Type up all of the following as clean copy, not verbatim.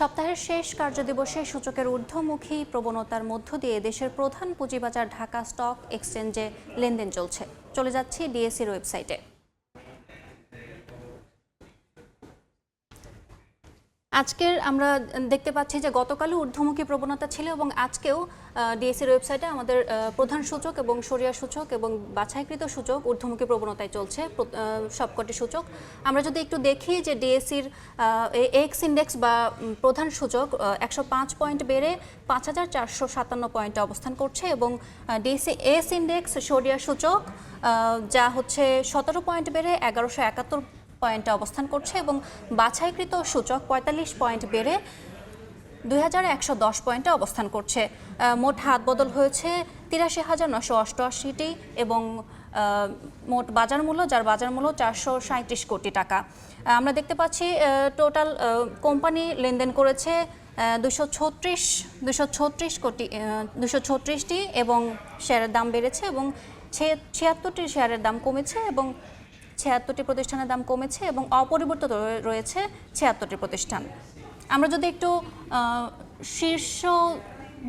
সপ্তাহের শেষ কার্যদিবসে সূচকের ঊর্ধ্বমুখী প্রবণতার মধ্য দিয়ে দেশের প্রধান পুঁজিবাজার ঢাকা স্টক এক্সচেঞ্জে লেনদেন চলছে। চলে যাচ্ছি ডিএসইর ওয়েবসাইটে। আজকের আমরা দেখতে পাচ্ছি যে গতকালও ঊর্ধ্বমুখী প্রবণতা ছিল এবং আজকেও ডিএসইর ওয়েবসাইটে আমাদের প্রধান সূচক এবং সরিয়া সূচক এবং বাছাইকৃত সূচক ঊর্ধ্বমুখী প্রবণতায় চলছে সবকটি সূচক। আমরা যদি একটু দেখি যে ডিএসইর এক্স ইন্ডেক্স বা প্রধান সূচক 105 পয়েন্ট বেড়ে 5457 পয়েন্টে অবস্থান করছে এবং ডিএসই এস ইন্ডেক্স সরিয়া সূচক যা হচ্ছে 17 পয়েন্ট বেড়ে 1171 পয়েন্টে অবস্থান করছে এবং বাছাইকৃত সূচক 45 পয়েন্ট বেড়ে 2110 পয়েন্টে অবস্থান করছে। মোট হাত বদল হয়েছে 83,988টি এবং মোট বাজার মূল্য যার বাজার মূল্য 437 কোটি টাকা। আমরা দেখতে পাচ্ছি টোটাল কোম্পানি লেনদেন করেছে 236টি এবং শেয়ারের দাম বেড়েছে এবং 76টি শেয়ারের দাম কমেছে এবং 76টি প্রতিষ্ঠানের দাম কমেছে এবং অপরিবর্তিত রয়েছে 76টি প্রতিষ্ঠান। আমরা যদি একটু শীর্ষ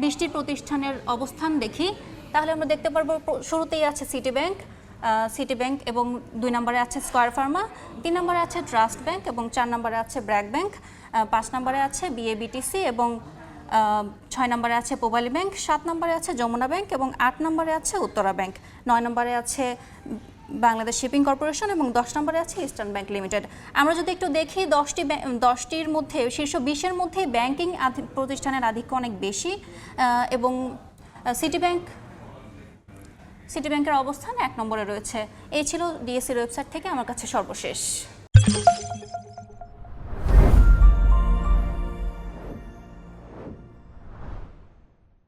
20টি প্রতিষ্ঠানের অবস্থান দেখি তাহলে আমরা দেখতে পারবো শুরুতেই আছে সিটি ব্যাংক এবং 2 নম্বরে আছে স্কয়ার ফার্মা, 3 নম্বরে আছে ট্রাস্ট ব্যাংক এবং 4 নম্বরে আছে ব্র্যাক ব্যাংক, 5 নম্বরে আছে বিএবিটিসি এবং 6 নম্বরে আছে পূবালী ব্যাংক, 7 নম্বরে আছে যমুনা ব্যাংক এবং 8 নম্বরে আছে উত্তরা ব্যাংক, 9 নম্বরে আছে বাংলাদেশ শিপিং কর্পোরেশন এবং 10 নম্বরে আছে ইস্টার্ন ব্যাংক লিমিটেড। আমরা যদি একটু দেখি 10টির মধ্যে শীর্ষ 20-এর মধ্যে ব্যাংকিং প্রতিষ্ঠানের আধিক্য অনেক বেশি এবং সিটি ব্যাংকের অবস্থান 1 নম্বরে রয়েছে। এই ছিল ডিএসইর ওয়েবসাইট থেকে আমার কাছে সর্বশেষ।